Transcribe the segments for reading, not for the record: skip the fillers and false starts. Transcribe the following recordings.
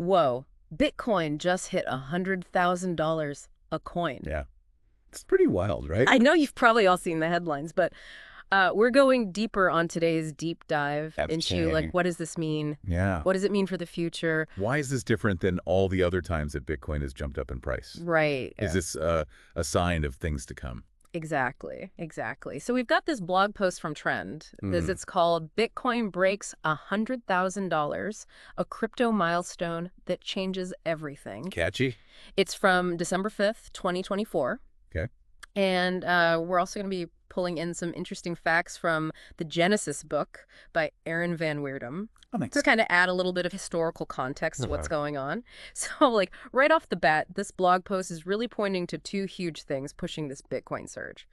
Whoa, Bitcoin just hit $100,000 a coin. Yeah. It's pretty wild, right? I know you've probably all seen the headlines, but we're going deeper on today's deep dive into, like, Okay. what does this mean? Yeah. What does it mean for the future? Why is this different than all the other times that Bitcoin has jumped up in price? Right. Is this a sign of things to come? Exactly, exactly. So we've got this blog post from Trend. Hmm. It's called Bitcoin Breaks $100,000, a crypto milestone that changes everything. Catchy? It's from December 5th, 2024. Okay. And we're also going to be pulling in some interesting facts from the Genesis book by Aaron Van Weerdum Oh, nice. to kind of add a little bit of historical context to what's going on. So, like, right off the bat, this blog post is really pointing to two huge things pushing this Bitcoin surge.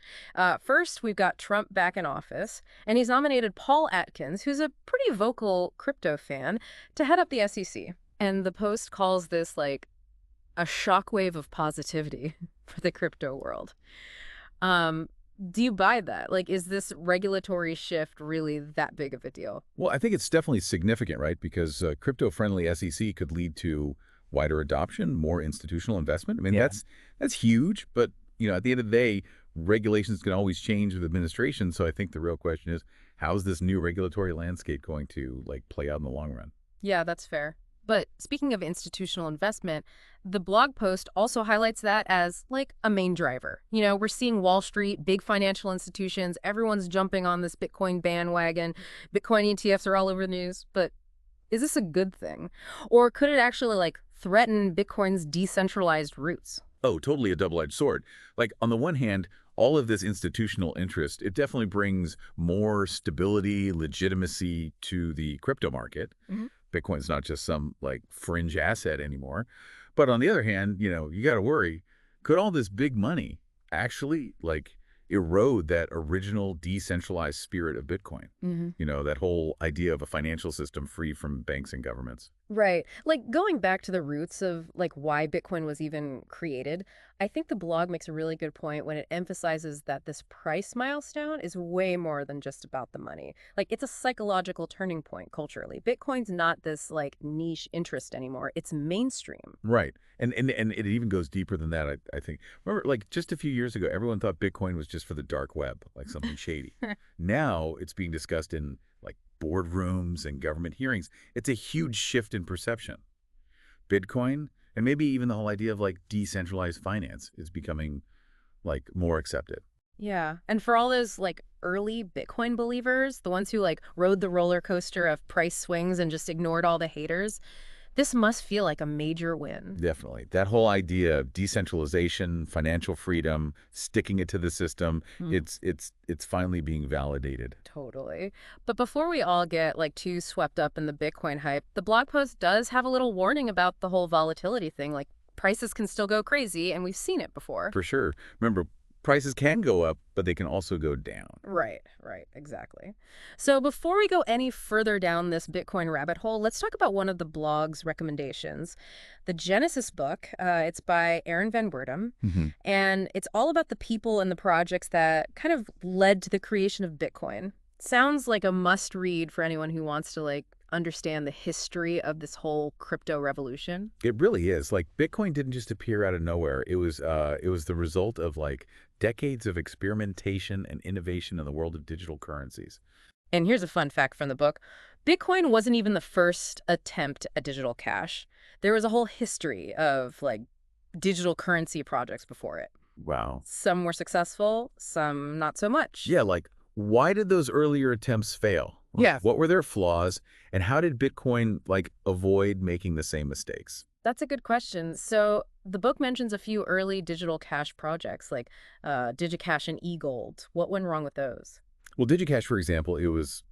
First, we've got Trump back in office, and he's nominated Paul Atkins, who's a pretty vocal crypto fan, to head up the SEC. And the post calls this, like, a shockwave of positivity for the crypto world. Um, do you buy that? Like, is this regulatory shift really that big of a deal? Well, I think it's definitely significant, right? Because crypto-friendly SEC could lead to wider adoption, more institutional investment. I mean, Yeah. that's huge, but at the end of the day, regulations can always change with administration. So I think the real question is, how's this new regulatory landscape going to play out in the long run? Yeah, that's fair. But speaking of institutional investment, the blog post also highlights that as, like, a main driver. We're seeing Wall Street, big financial institutions, everyone's jumping on this Bitcoin bandwagon. Bitcoin ETFs are all over the news. But is this a good thing? Or could it actually, like, threaten Bitcoin's decentralized roots? Oh, totally a double-edged sword. Like, on the one hand, all of this institutional interest, it definitely brings more stability, legitimacy to the crypto market. Bitcoin's not just some fringe asset anymore. But on the other hand, you got to worry, could all this big money actually erode that original decentralized spirit of Bitcoin? Mm-hmm. That whole idea of a financial system free from banks and governments. Right. Like, going back to the roots of, like, why Bitcoin was even created, I think the blog makes a really good point when it emphasizes that this price milestone is way more than just about the money. Like, it's a psychological turning point culturally. Bitcoin's not this, like, niche interest anymore. It's mainstream. Right. And it even goes deeper than that, I think. Remember, just a few years ago, everyone thought Bitcoin was just for the dark web, like something shady. Now it's being discussed in boardrooms and government hearings. It's a huge shift in perception. Bitcoin, and maybe even the whole idea of decentralized finance is becoming more accepted. Yeah. And for all those, like, early Bitcoin believers, the ones who, like, rode the roller coaster of price swings and just ignored all the haters, this must feel like a major win. Definitely. That whole idea of decentralization, financial freedom, sticking it to the system, it's finally being validated. Totally. But before we all get, like, too swept up in the Bitcoin hype, the blog post does have a little warning about the whole volatility thing. Like, prices can still go crazy, and we've seen it before. For sure. Remember, prices can go up, but they can also go down. Right, exactly. So before we go any further down this Bitcoin rabbit hole, let's talk about one of the blog's recommendations. The Genesis book, it's by Aaron Van Weerdum, and it's all about the people and the projects that kind of led to the creation of Bitcoin. Sounds like a must-read for anyone who wants to, like, understand the history of this whole crypto revolution. It really is. Bitcoin didn't just appear out of nowhere. It was the result of decades of experimentation and innovation in the world of digital currencies. And here's a fun fact from the book. Bitcoin wasn't even the first attempt at digital cash. There was a whole history of, like, digital currency projects before it. Wow. Some were successful, some not so much. Yeah, why did those earlier attempts fail? Yeah. What were their flaws, and how did Bitcoin avoid making the same mistakes? That's a good question. So the book mentions a few early digital cash projects like DigiCash and eGold. What went wrong with those? Well, DigiCash, for example, it was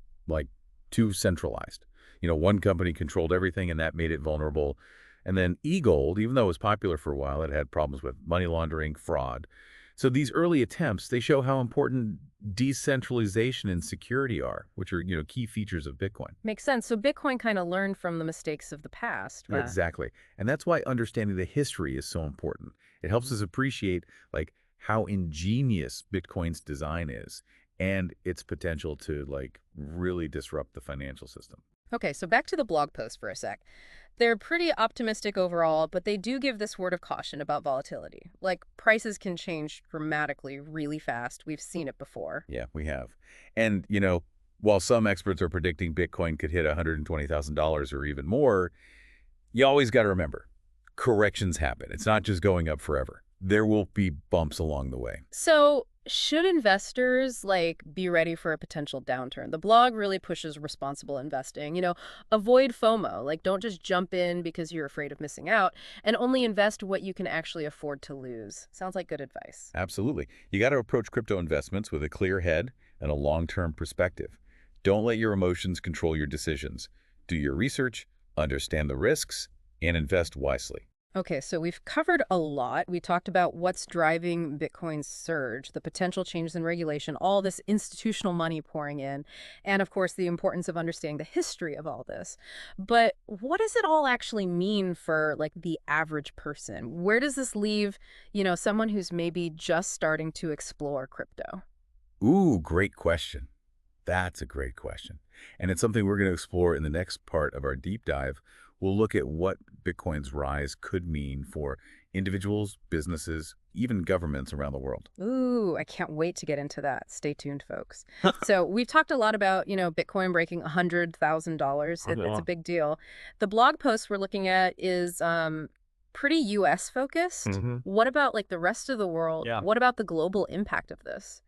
too centralized. One company controlled everything, and that made it vulnerable. And then eGold, even though it was popular for a while, it had problems with money laundering, fraud. So these early attempts, they show how important decentralization and security are, which are, key features of Bitcoin. Makes sense. So Bitcoin kind of learned from the mistakes of the past. Yeah, exactly. And that's why understanding the history is so important. It helps us appreciate how ingenious Bitcoin's design is and its potential to really disrupt the financial system. Okay, so back to the blog post for a sec. They're pretty optimistic overall, but they do give this word of caution about volatility. Like, prices can change dramatically really fast. We've seen it before. Yeah, we have. And, while some experts are predicting Bitcoin could hit $120,000 or even more, you always got to remember, corrections happen. It's not just going up forever. There will be bumps along the way. So, should investors, like, be ready for a potential downturn? The blog really pushes responsible investing. Avoid FOMO. Like, don't just jump in because you're afraid of missing out, and only invest what you can actually afford to lose. Sounds like good advice. Absolutely. You got to approach crypto investments with a clear head and a long-term perspective. Don't let your emotions control your decisions. Do your research, understand the risks, and invest wisely. Okay, so we've covered a lot. We talked about what's driving Bitcoin's surge, the potential changes in regulation, all this institutional money pouring in, and of course, the importance of understanding the history of all this. But what does it all actually mean for, like, the average person? Where does this leave, someone who's maybe just starting to explore crypto? Ooh, great question. That's a great question. And it's something we're going to explore in the next part of our deep dive. We'll look at what Bitcoin's rise could mean for individuals, businesses, even governments around the world. Ooh, I can't wait to get into that. Stay tuned, folks. So we've talked a lot about, Bitcoin breaking $100,000. It's a big deal. The blog post we're looking at is pretty U.S. focused. What about, like, the rest of the world? Yeah. What about the global impact of this?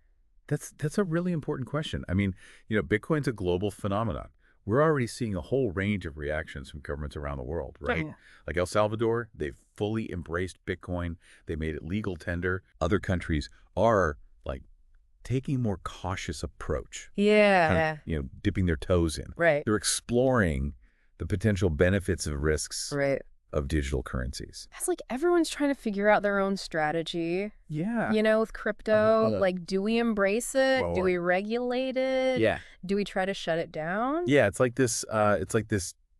That's a really important question. I mean, Bitcoin's a global phenomenon. We're already seeing a whole range of reactions from governments around the world, right? Yeah. Like El Salvador, they've fully embraced Bitcoin. They made it legal tender. Other countries are, like, taking a more cautious approach. Yeah. Dipping their toes in. Right. They're exploring the potential benefits and risks Right. of digital currencies. That's like everyone's trying to figure out their own strategy, Yeah. with crypto. Like, do we embrace it? Well, Do we regulate it? Yeah. Do we try to shut it down? Yeah, it's like this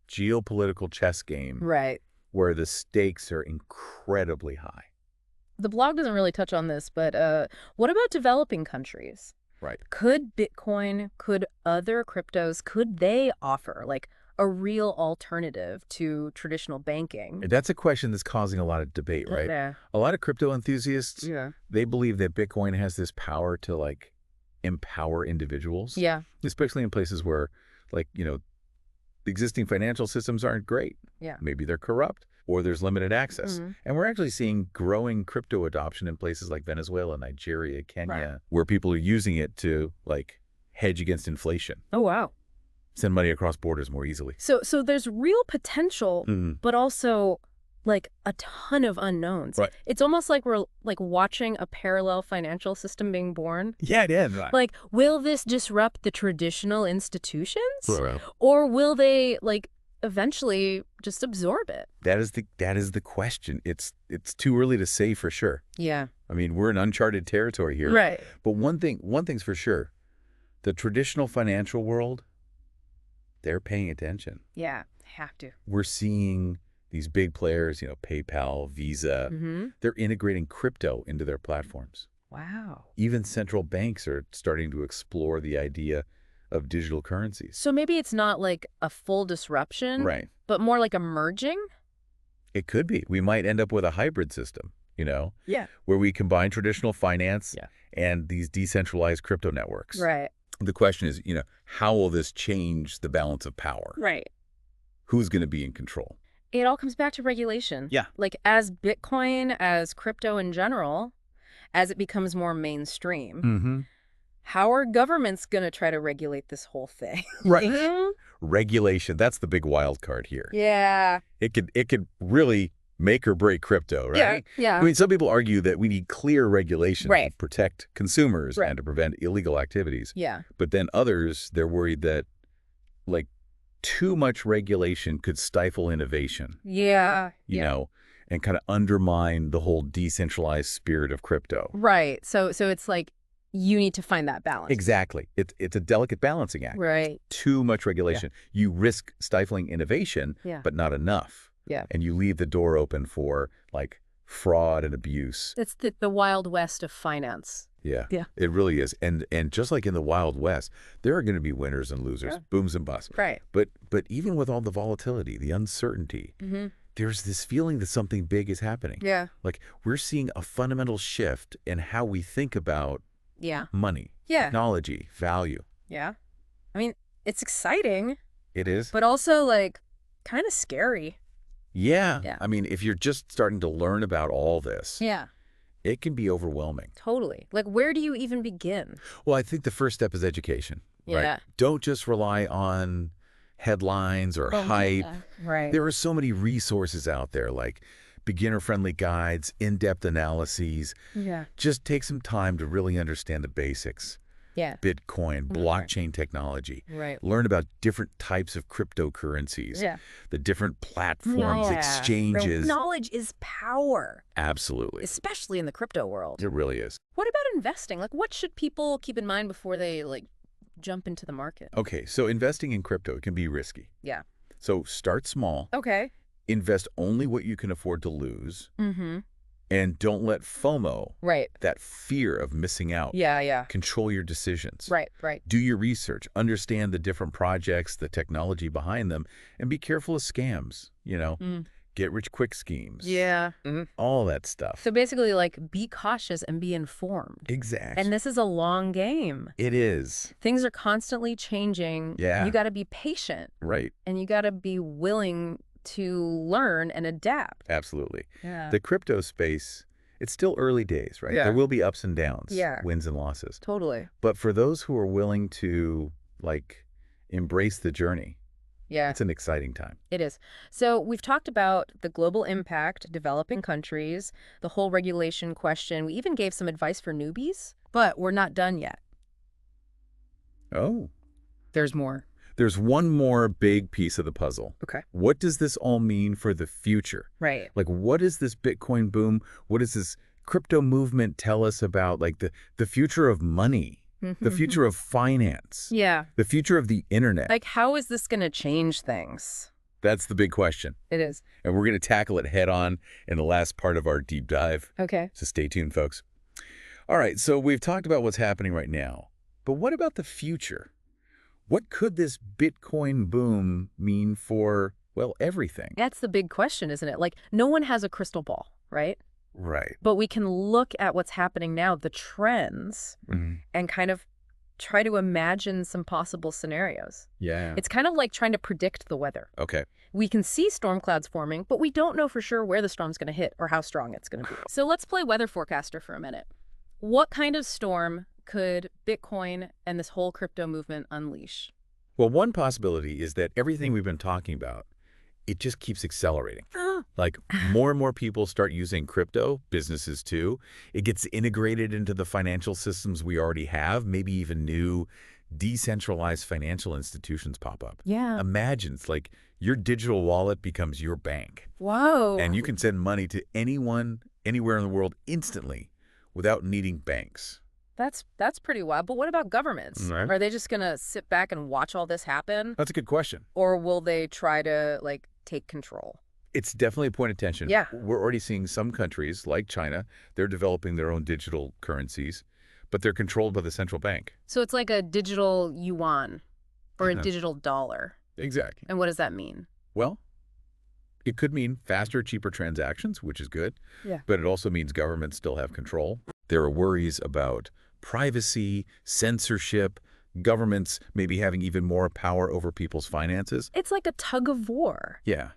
geopolitical chess game Right. where the stakes are incredibly high. The blog doesn't really touch on this, but what about developing countries? Right. Could Bitcoin, could other cryptos, could they offer, like, a real alternative to traditional banking? That's a question that's causing a lot of debate, right? Yeah. A lot of crypto enthusiasts, Yeah. they believe that Bitcoin has this power to, like, empower individuals. Yeah. Especially in places where, like, the existing financial systems aren't great. Yeah. Maybe they're corrupt or there's limited access. Mhm. And we're actually seeing growing crypto adoption in places like Venezuela, Nigeria, Kenya, Right. where people are using it to, like, hedge against inflation, Oh, wow. send money across borders more easily. So there's real potential, but also, like, a ton of unknowns. Right. It's almost like we're, like, watching a parallel financial system being born. Yeah, it is. Like, will this disrupt the traditional institutions? Right. Or will they, like, eventually just absorb it? That is the question. It's too early to say for sure. Yeah. I mean, we're in uncharted territory here. Right. But one thing's for sure. The traditional financial world, they're paying attention. Yeah. Have to. We're seeing these big players, PayPal, Visa, they're integrating crypto into their platforms. Wow. Even central banks are starting to explore the idea of digital currencies. So maybe it's not like a full disruption, Right. but more like a merging? It could be. We might end up with a hybrid system, Yeah. where we combine traditional finance Yeah. and these decentralized crypto networks. Right. The question is, how will this change the balance of power? Right. Who's going to be in control? It all comes back to regulation. Yeah. Like, as Bitcoin, as crypto in general, as it becomes more mainstream, how are governments going to try to regulate this whole thing? Right. Regulation, that's the big wild card here. Yeah. It could really make or break crypto, right? Yeah. I mean, some people argue that we need clear regulation to Right. protect consumers Right. and to prevent illegal activities. Yeah. But then others, they're worried that, like, too much regulation could stifle innovation, Yeah. and kind of undermine the whole decentralized spirit of crypto. Right. So it's like you need to find that balance. Exactly. It's a delicate balancing act. Right. Too much regulation. You risk stifling innovation, Yeah. but not enough. Yeah. And you leave the door open for, like, fraud and abuse. It's the Wild West of finance. Yeah, Yeah. it really is. And just like in the Wild West, there are going to be winners and losers, booms and busts. Right. But even with all the volatility, the uncertainty, there's this feeling that something big is happening. Yeah. Like we're seeing a fundamental shift in how we think about money, technology, value. Yeah. I mean, it's exciting. It is. But also, like, kind of scary. Yeah. I mean, if you're just starting to learn about all this, it can be overwhelming. Totally. Like, where do you even begin? Well, I think the first step is education. Yeah. Right? Don't just rely on headlines or hype. Right. There are so many resources out there, like beginner-friendly guides, in-depth analyses. Yeah. Just take some time to really understand the basics. Yeah. Bitcoin, blockchain technology. Right. Learn about different types of cryptocurrencies. Yeah. The different platforms, exchanges. Knowledge is power. Absolutely. Especially in the crypto world. It really is. What about investing? Like, what should people keep in mind before they, like, jump into the market? Okay, so investing in crypto, it can be risky. Yeah. So start small. Okay. Invest only what you can afford to lose. Mm-hmm. And don't let FOMO, that fear of missing out, control your decisions. Right. Do your research, understand the different projects, the technology behind them, and be careful of scams, get rich quick schemes. Yeah. All that stuff. So basically, like, be cautious and be informed. Exactly. And this is a long game. It is. Things are constantly changing. Yeah. You got to be patient. Right. And you got to be willing to learn and adapt. Absolutely. Yeah. The crypto space, it's still early days, right? Yeah. There will be ups and downs, Yeah. wins and losses. Totally. But for those who are willing to, like, embrace the journey, it's an exciting time. It is. So we've talked about the global impact, developing countries, the whole regulation question. We even gave some advice for newbies, but we're not done yet. Oh. There's more. There's one more big piece of the puzzle. Okay. What does this all mean for the future? Right. Like, what is this Bitcoin boom? What does this crypto movement tell us about, like, the future of money, the future of finance, the future of the internet? Like, how is this going to change things? That's the big question. It is. And we're going to tackle it head on in the last part of our deep dive. Okay. So stay tuned, folks. All right, so we've talked about what's happening right now. But what about the future? What could this Bitcoin boom mean for, well, everything? That's the big question, isn't it? Like, no one has a crystal ball, right? Right. But we can look at what's happening now, the trends, and kind of try to imagine some possible scenarios. Yeah. It's kind of like trying to predict the weather. Okay. We can see storm clouds forming, but we don't know for sure where the storm's going to hit or how strong it's going to be. So let's play weather forecaster for a minute. What kind of storm could Bitcoin and this whole crypto movement unleash? Well, one possibility is that everything we've been talking about, it just keeps accelerating. Like, more and more people start using crypto, businesses too. It gets integrated into the financial systems we already have. Maybe even new decentralized financial institutions pop up. Yeah. Imagine it's like your digital wallet becomes your bank. Whoa. And you can send money to anyone, anywhere in the world instantly without needing banks. That's pretty wild. But what about governments? Right. Are they just going to sit back and watch all this happen? That's a good question. Or will they try to, like, take control? It's definitely a point of tension. Yeah. We're already seeing some countries, like China, they're developing their own digital currencies, but they're controlled by the central bank. So it's like a digital yuan or a digital dollar. Exactly. And what does that mean? Well, it could mean faster, cheaper transactions, which is good. Yeah. But it also means governments still have control. There are worries about privacy, censorship, governments maybe having even more power over people's finances. It's like a tug of war. Yeah.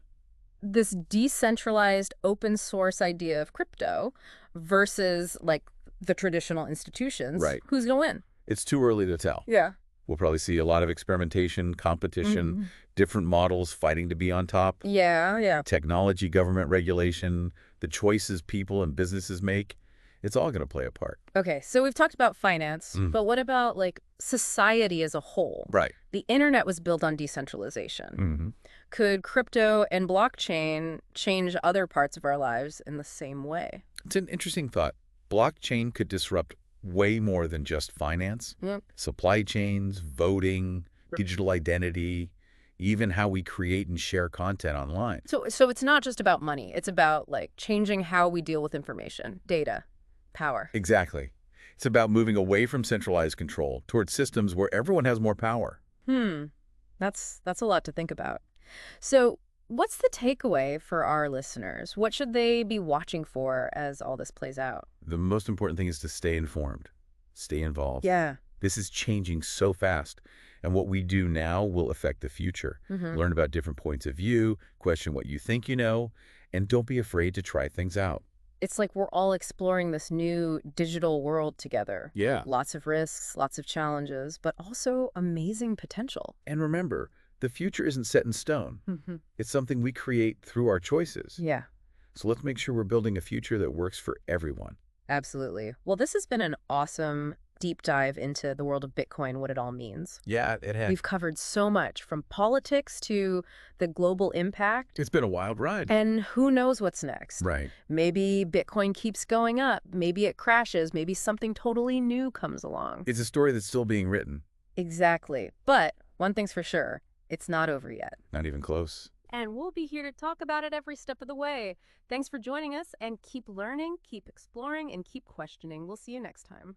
This decentralized open source idea of crypto versus, like, the traditional institutions. Right. Who's going to win? It's too early to tell. Yeah. We'll probably see a lot of experimentation, competition, different models fighting to be on top. Yeah. Technology, government regulation, the choices people and businesses make. It's all going to play a part. Okay, so we've talked about finance, but what about, like, society as a whole? Right. The internet was built on decentralization. Could crypto and blockchain change other parts of our lives in the same way? It's an interesting thought. Blockchain could disrupt way more than just finance. Supply chains, voting, digital identity, even how we create and share content online. So it's not just about money. It's about like changing how we deal with information, data, power. Exactly. It's about moving away from centralized control towards systems where everyone has more power. Hmm. That's a lot to think about. So, what's the takeaway for our listeners? What should they be watching for as all this plays out? The most important thing is to stay informed, stay involved. Yeah. This is changing so fast, and what we do now will affect the future. Hmm. Learn about different points of view, question what you think you know, and don't be afraid to try things out. It's like we're all exploring this new digital world together. Yeah. Lots of risks, lots of challenges, but also amazing potential. And remember, the future isn't set in stone. Hmm. It's something we create through our choices. Yeah, So let's make sure we're building a future that works for everyone. absolutely. Well, this has been an awesome deep dive into the world of Bitcoin, what it all means. Yeah, it has. We've covered so much, from politics to the global impact. It's been a wild ride. And who knows what's next? Right. Maybe Bitcoin keeps going up. Maybe it crashes. Maybe something totally new comes along. It's a story that's still being written. Exactly. But one thing's for sure, it's not over yet. Not even close. And we'll be here to talk about it every step of the way. Thanks for joining us, and keep learning, keep exploring, and keep questioning. We'll see you next time.